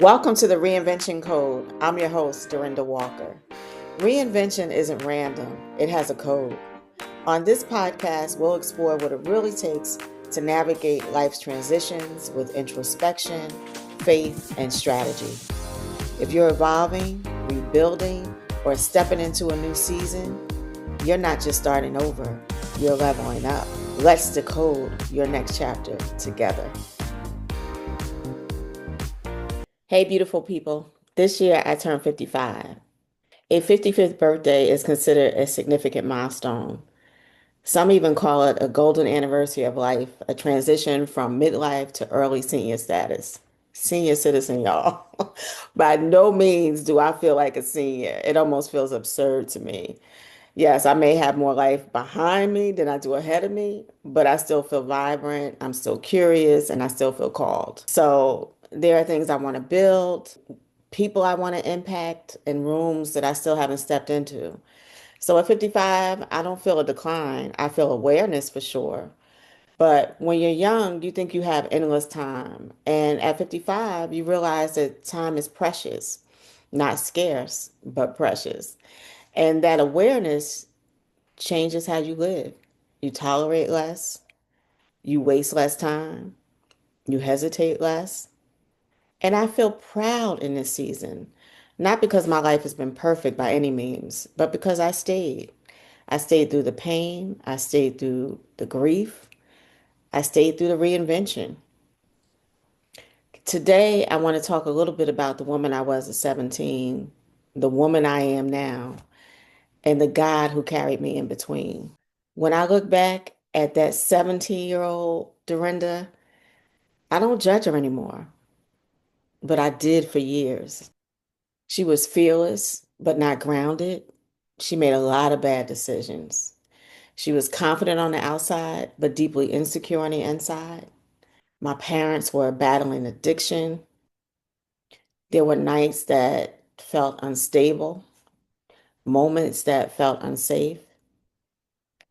Welcome to the Reinvention Code. I'm your host, Dorinda Walker. Reinvention isn't random, it has a code. On this podcast, we'll explore what it really takes to navigate life's transitions with introspection, faith, and strategy. If you're evolving, rebuilding, or stepping into a new season, you're not just starting over, you're leveling up. Let's decode your next chapter together. Hey, beautiful people. This year I turned 55. A 55th birthday is considered a significant milestone. Some even call it a golden anniversary of life, a transition from midlife to early senior status. Senior citizen, y'all. By no means do I feel like a senior. It almost feels absurd to me. Yes, I may have more life behind me than I do ahead of me, but I still feel vibrant. I'm still curious and I still feel called. So there are things I want to build, people I want to impact, and rooms that I still haven't stepped into. So at 55, I don't feel a decline. I feel awareness for sure. But when you're young, you think you have endless time. And at 55, you realize that time is precious, not scarce, but precious. And that awareness changes how you live. You tolerate less, you waste less time, you hesitate less. And I feel proud in this season, not because my life has been perfect by any means, but because I stayed. I stayed through the pain, I stayed through the grief, I stayed through the reinvention. Today, I want to talk a little bit about the woman I was at 17, the woman I am now, and the God who carried me in between. When I look back at that 17-year-old Dorinda, I don't judge her anymore, but I did for years. She was fearless, but not grounded. She made a lot of bad decisions. She was confident on the outside, but deeply insecure on the inside. My parents were battling addiction. There were nights that felt unstable, moments that felt unsafe,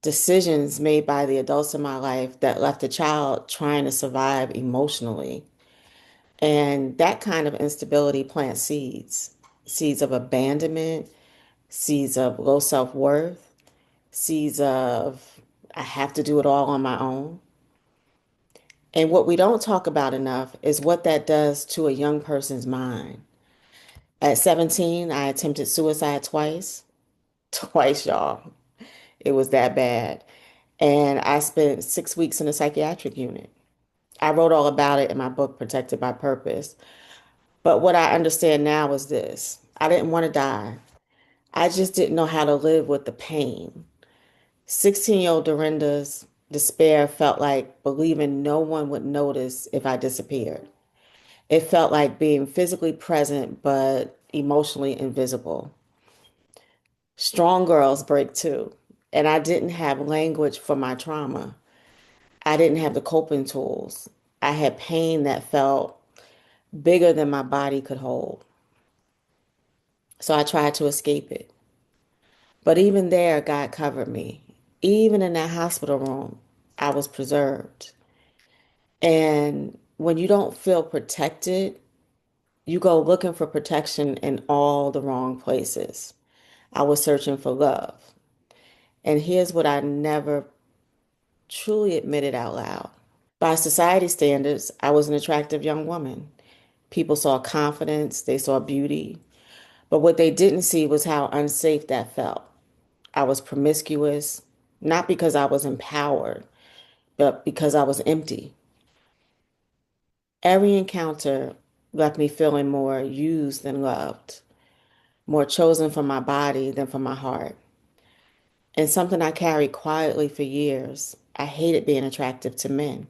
decisions made by the adults in my life that left the child trying to survive emotionally. And that kind of instability plants seeds, seeds of abandonment, seeds of low self-worth, seeds of I have to do it all on my own. And what we don't talk about enough is what that does to a young person's mind. At 17, I attempted suicide twice. Twice, y'all. It was that bad. And I spent 6 weeks in a psychiatric unit. I wrote all about it in my book, Protected by Purpose. But what I understand now is this: I didn't want to die. I just didn't know how to live with the pain. 16-year-old Dorinda's despair felt like believing no one would notice if I disappeared. It felt like being physically present but emotionally invisible. Strong girls break too. And I didn't have language for my trauma. I didn't have the coping tools. I had pain that felt bigger than my body could hold. So I tried to escape it. But even there, God covered me. Even in that hospital room, I was preserved. And when you don't feel protected, you go looking for protection in all the wrong places. I was searching for love. And here's what I never truly admitted out loud. By society standards, I was an attractive young woman. People saw confidence, they saw beauty. But what they didn't see was how unsafe that felt. I was promiscuous, not because I was empowered, but because I was empty. Every encounter left me feeling more used than loved, more chosen from my body than from my heart. And something I carried quietly for years. I hated being attractive to men.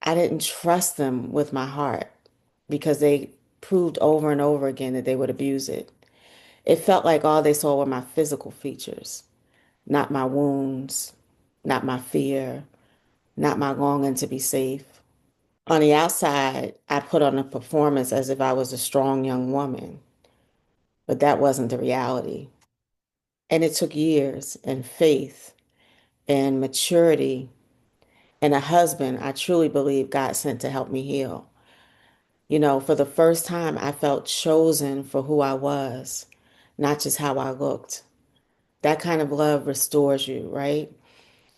I didn't trust them with my heart because they proved over and over again that they would abuse it. It felt like all they saw were my physical features, not my wounds, not my fear, not my longing to be safe. On the outside, I put on a performance as if I was a strong young woman, but that wasn't the reality. And it took years and faith and maturity and a husband I truly believe God sent to help me heal. For the first time, I felt chosen for who I was, not just how I looked. That kind of love restores you, right?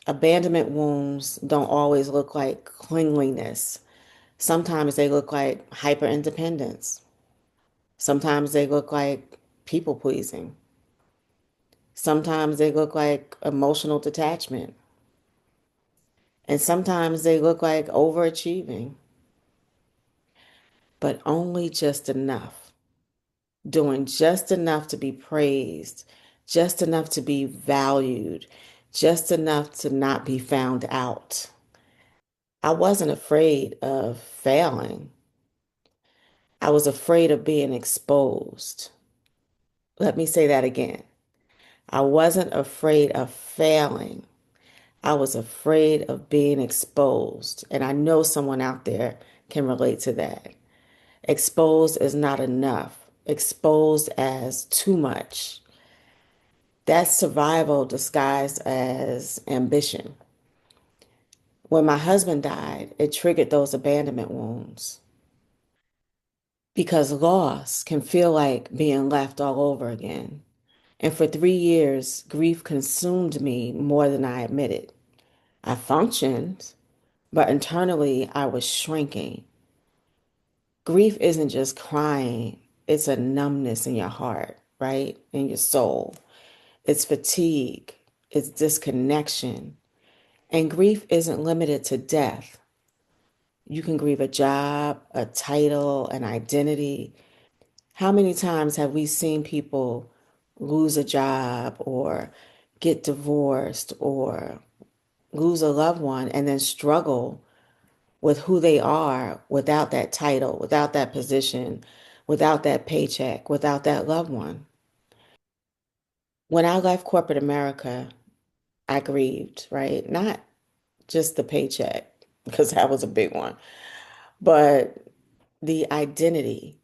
Abandonment wounds don't always look like cleanliness. Sometimes they look like hyper independence. Sometimes they look like people pleasing. Sometimes they look like emotional detachment. And sometimes they look like overachieving, but only just enough. Doing just enough to be praised, just enough to be valued, just enough to not be found out. I wasn't afraid of failing. I was afraid of being exposed. Let me say that again. I wasn't afraid of failing. I was afraid of being exposed. And I know someone out there can relate to that. Exposed is not enough, exposed as too much. That's survival disguised as ambition. When my husband died, it triggered those abandonment wounds because loss can feel like being left all over again. And for 3 years, grief consumed me more than I admitted. I functioned, but internally I was shrinking. Grief isn't just crying, it's a numbness in your heart, right? In your soul. It's fatigue, it's disconnection. And grief isn't limited to death. You can grieve a job, a title, an identity. How many times have we seen people lose a job or get divorced or lose a loved one and then struggle with who they are without that title, without that position, without that paycheck, without that loved one? When I left corporate America, I grieved, right? Not just the paycheck, because that was a big one, but the identity,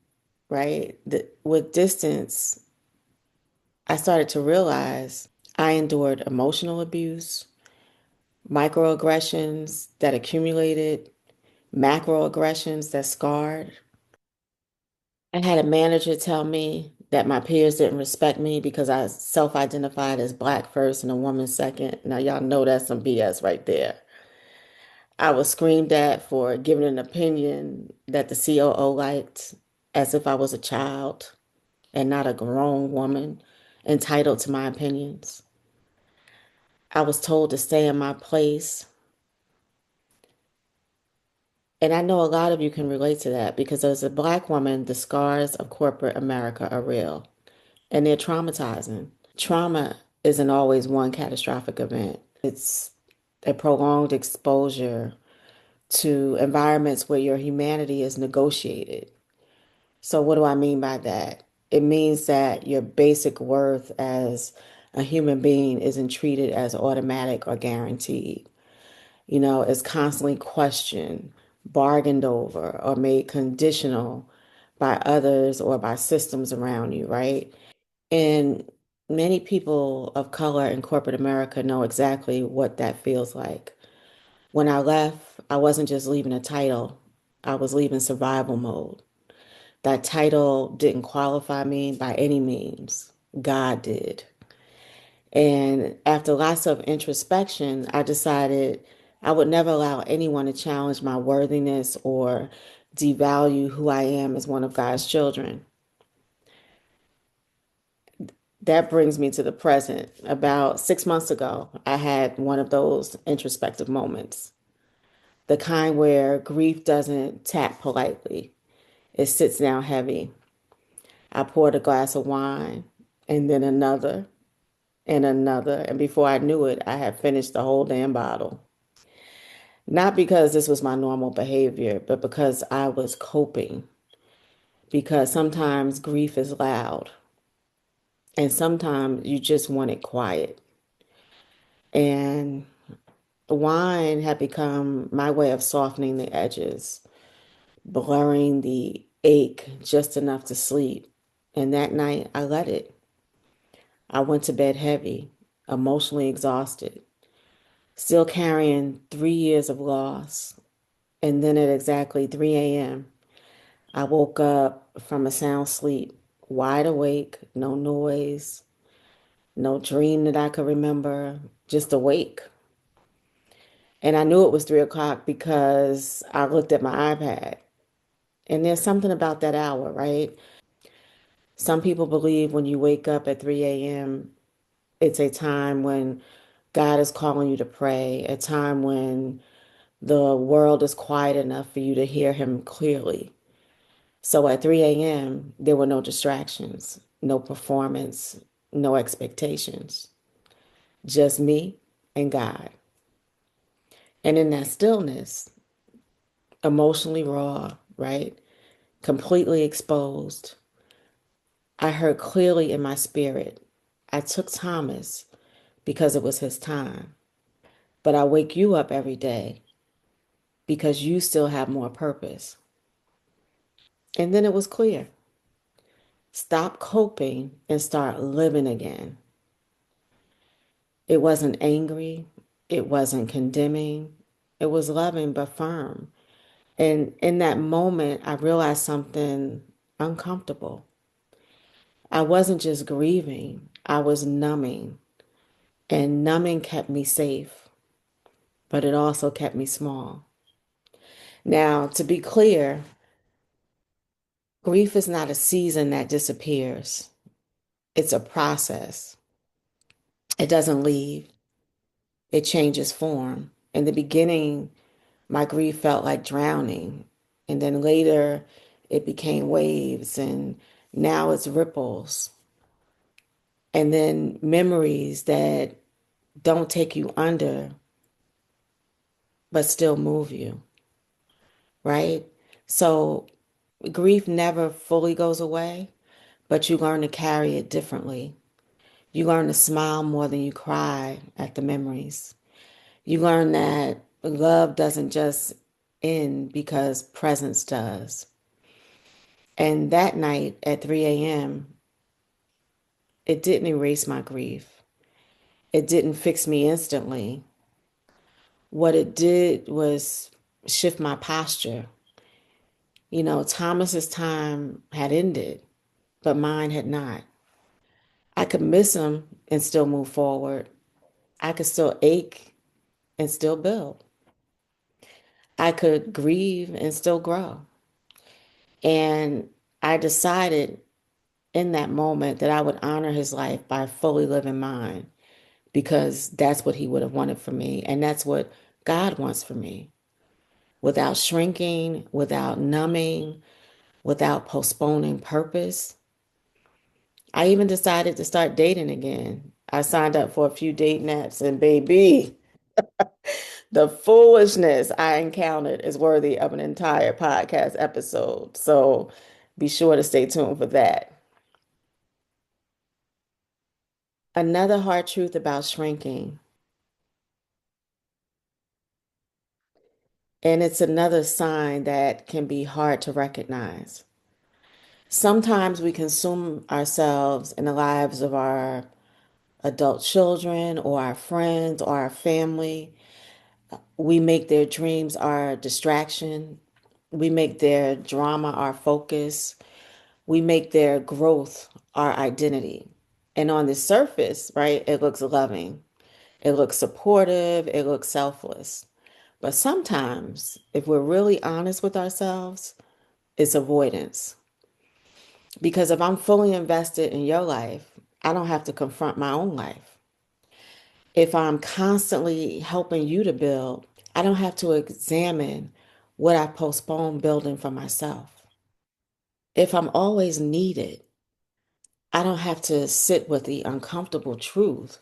right? With distance, I started to realize I endured emotional abuse, microaggressions that accumulated, macroaggressions that scarred. I had a manager tell me that my peers didn't respect me because I self-identified as black first and a woman second. Now, y'all know that's some BS right there. I was screamed at for giving an opinion that the COO liked, as if I was a child and not a grown woman entitled to my opinions. I was told to stay in my place. And I know a lot of you can relate to that because as a black woman, the scars of corporate America are real and they're traumatizing. Trauma isn't always one catastrophic event. It's a prolonged exposure to environments where your humanity is negotiated. So, what do I mean by that? It means that your basic worth as a human being isn't treated as automatic or guaranteed. It's constantly questioned, bargained over, or made conditional by others or by systems around you, right? And many people of color in corporate America know exactly what that feels like. When I left, I wasn't just leaving a title, I was leaving survival mode. That title didn't qualify me by any means. God did. And after lots of introspection, I decided I would never allow anyone to challenge my worthiness or devalue who I am as one of God's children. That brings me to the present. About 6 months ago, I had one of those introspective moments, the kind where grief doesn't tap politely, it sits down heavy. I poured a glass of wine and then another and another. And before I knew it, I had finished the whole damn bottle. Not because this was my normal behavior, but because I was coping. Because sometimes grief is loud, and sometimes you just want it quiet. And wine had become my way of softening the edges, blurring the ache just enough to sleep. And that night, I let it. I went to bed heavy, emotionally exhausted, still carrying 3 years of loss. And then at exactly 3 a.m., I woke up from a sound sleep, wide awake, no noise, no dream that I could remember, just awake. And I knew it was 3 o'clock because I looked at my iPad. And there's something about that hour, right? Some people believe when you wake up at 3 a.m., it's a time when God is calling you to pray, a time when the world is quiet enough for you to hear Him clearly. So at 3 a.m., there were no distractions, no performance, no expectations, just me and God. And in that stillness, emotionally raw, right? Completely exposed, I heard clearly in my spirit, I took Thomas because it was his time, but I wake you up every day because you still have more purpose. And then it was clear. Stop coping and start living again. It wasn't angry. It wasn't condemning. It was loving but firm. And in that moment, I realized something uncomfortable. I wasn't just grieving, I was numbing. And numbing kept me safe, but it also kept me small. Now, to be clear, grief is not a season that disappears, it's a process. It doesn't leave, it changes form. In the beginning, my grief felt like drowning. And then later, it became waves, and now it's ripples. And then memories that don't take you under, but still move you, right? So grief never fully goes away, but you learn to carry it differently. You learn to smile more than you cry at the memories. You learn that love doesn't just end because presence does. And that night at 3 a.m., it didn't erase my grief. It didn't fix me instantly. What it did was shift my posture. You know, Thomas's time had ended, but mine had not. I could miss him and still move forward. I could still ache and still build. I could grieve and still grow. And I decided in that moment that I would honor his life by fully living mine because that's what he would have wanted for me. And that's what God wants for me without shrinking, without numbing, without postponing purpose. I even decided to start dating again. I signed up for a few dating apps, and baby, the foolishness I encountered is worthy of an entire podcast episode. So be sure to stay tuned for that. Another hard truth about shrinking, and it's another sign that can be hard to recognize. Sometimes we consume ourselves in the lives of our adult children or our friends or our family. We make their dreams our distraction. We make their drama our focus. We make their growth our identity. And on the surface, right, it looks loving, it looks supportive, it looks selfless. But sometimes, if we're really honest with ourselves, it's avoidance. Because if I'm fully invested in your life, I don't have to confront my own life. If I'm constantly helping you to build, I don't have to examine what I postponed building for myself. If I'm always needed, I don't have to sit with the uncomfortable truth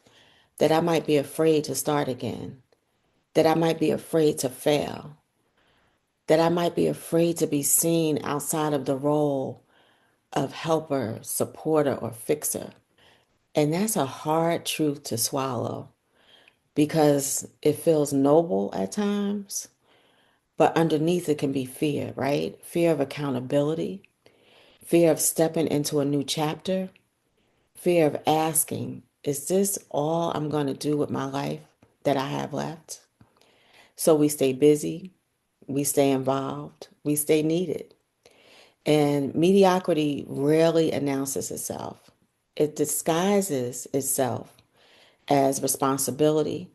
that I might be afraid to start again, that I might be afraid to fail, that I might be afraid to be seen outside of the role of helper, supporter, or fixer. And that's a hard truth to swallow because it feels noble at times, but underneath it can be fear, right? Fear of accountability, fear of stepping into a new chapter, fear of asking, is this all I'm going to do with my life that I have left. So we stay busy, we stay involved, we stay needed. And mediocrity rarely announces itself. It disguises itself as responsibility.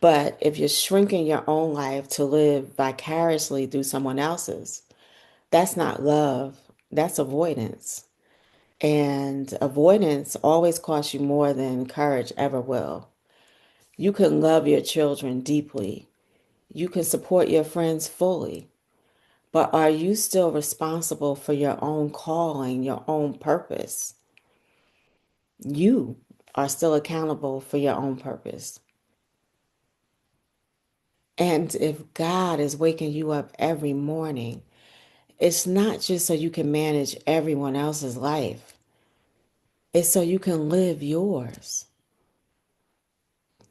But if you're shrinking your own life to live vicariously through someone else's, that's not love, that's avoidance. And avoidance always costs you more than courage ever will. You can love your children deeply, you can support your friends fully, but are you still responsible for your own calling, your own purpose? You are still accountable for your own purpose. And if God is waking you up every morning, it's not just so you can manage everyone else's life, it's so you can live yours.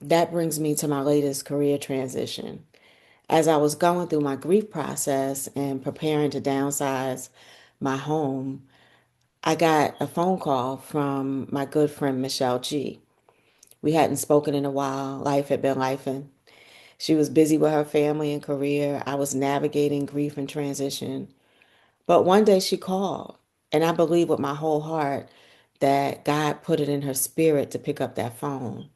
That brings me to my latest career transition. As I was going through my grief process and preparing to downsize my home, I got a phone call from my good friend Michelle G. We hadn't spoken in a while. Life had been lifing. She was busy with her family and career. I was navigating grief and transition. But one day she called, and I believe with my whole heart that God put it in her spirit to pick up that phone.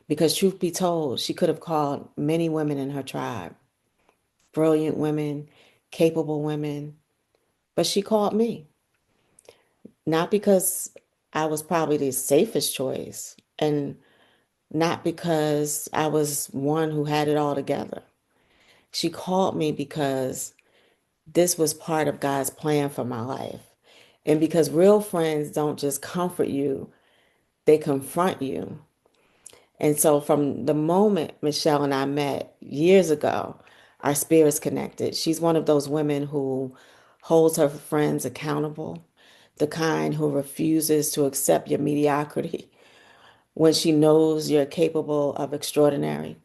Because truth be told, she could have called many women in her tribe, brilliant women, capable women, but she called me. Not because I was probably the safest choice, and not because I was one who had it all together. She called me because this was part of God's plan for my life. And because real friends don't just comfort you, they confront you. And so from the moment Michelle and I met years ago, our spirits connected. She's one of those women who holds her friends accountable, the kind who refuses to accept your mediocrity when she knows you're capable of extraordinary.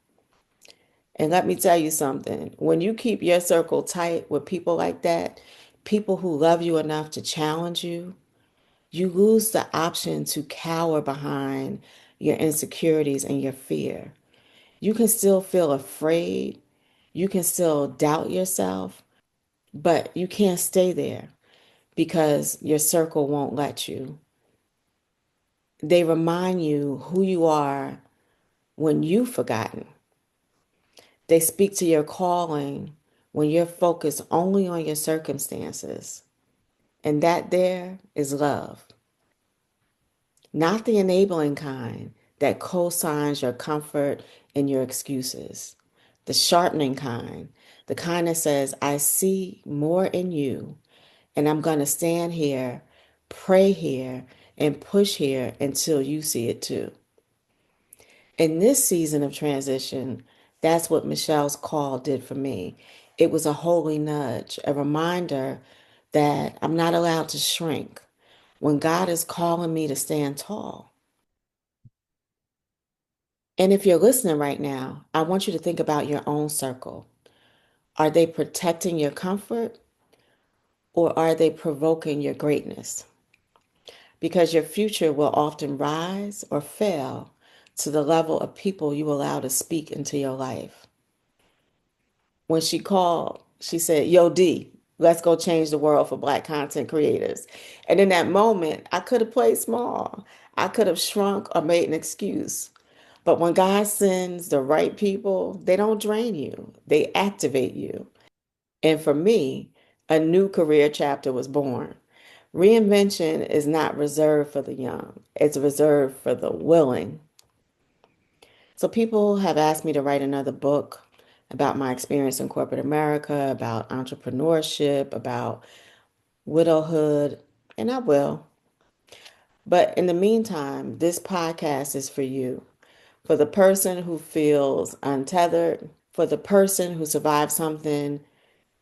And let me tell you something, when you keep your circle tight with people like that, people who love you enough to challenge you, you lose the option to cower behind your insecurities and your fear. You can still feel afraid, you can still doubt yourself, but you can't stay there because your circle won't let you. They remind you who you are when you've forgotten. They speak to your calling when you're focused only on your circumstances. And that there is love, not the enabling kind that co-signs your comfort and your excuses. The sharpening kind, the kind that says, I see more in you, and I'm going to stand here, pray here, and push here until you see it too. In this season of transition, that's what Michelle's call did for me. It was a holy nudge, a reminder that I'm not allowed to shrink when God is calling me to stand tall. And if you're listening right now, I want you to think about your own circle. Are they protecting your comfort or are they provoking your greatness? Because your future will often rise or fail to the level of people you allow to speak into your life. When she called, she said, Yo, D, let's go change the world for Black content creators. And in that moment, I could have played small. I could have shrunk or made an excuse. But when God sends the right people, they don't drain you, they activate you. And for me, a new career chapter was born. Reinvention is not reserved for the young, it's reserved for the willing. So people have asked me to write another book about my experience in corporate America, about entrepreneurship, about widowhood, and I will. But in the meantime, this podcast is for you, for the person who feels untethered, for the person who survived something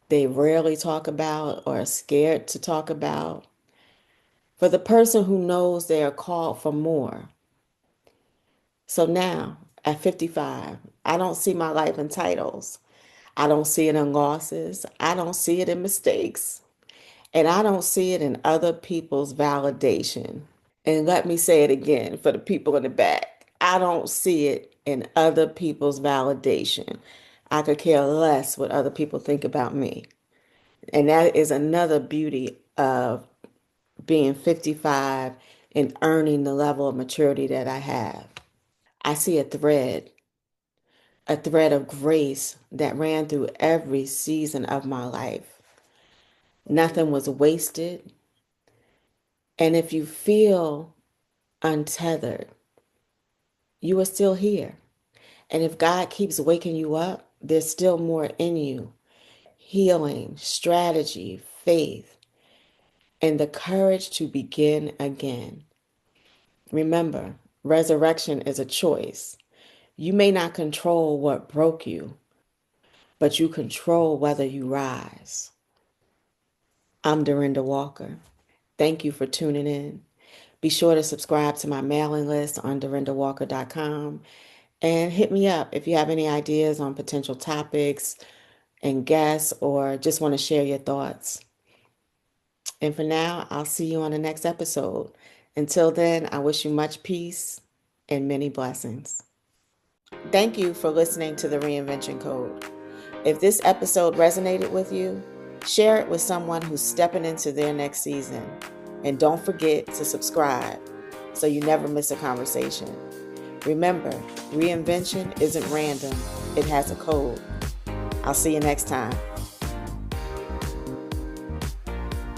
they rarely talk about or are scared to talk about, for the person who knows they are called for more. So now, at 55, I don't see my life in titles. I don't see it in losses. I don't see it in mistakes. And I don't see it in other people's validation. And let me say it again for the people in the back. I don't see it in other people's validation. I could care less what other people think about me. And that is another beauty of being 55 and earning the level of maturity that I have. I see a thread of grace that ran through every season of my life. Nothing was wasted. And if you feel untethered, you are still here. And if God keeps waking you up, there's still more in you: healing, strategy, faith, and the courage to begin again. Remember, resurrection is a choice. You may not control what broke you, but you control whether you rise. I'm Dorinda Walker. Thank you for tuning in. Be sure to subscribe to my mailing list on dorindawalker.com and hit me up if you have any ideas on potential topics and guests or just want to share your thoughts. And for now, I'll see you on the next episode. Until then, I wish you much peace and many blessings. Thank you for listening to the Reinvention Code. If this episode resonated with you, share it with someone who's stepping into their next season. And don't forget to subscribe so you never miss a conversation. Remember, reinvention isn't random, it has a code. I'll see you next time.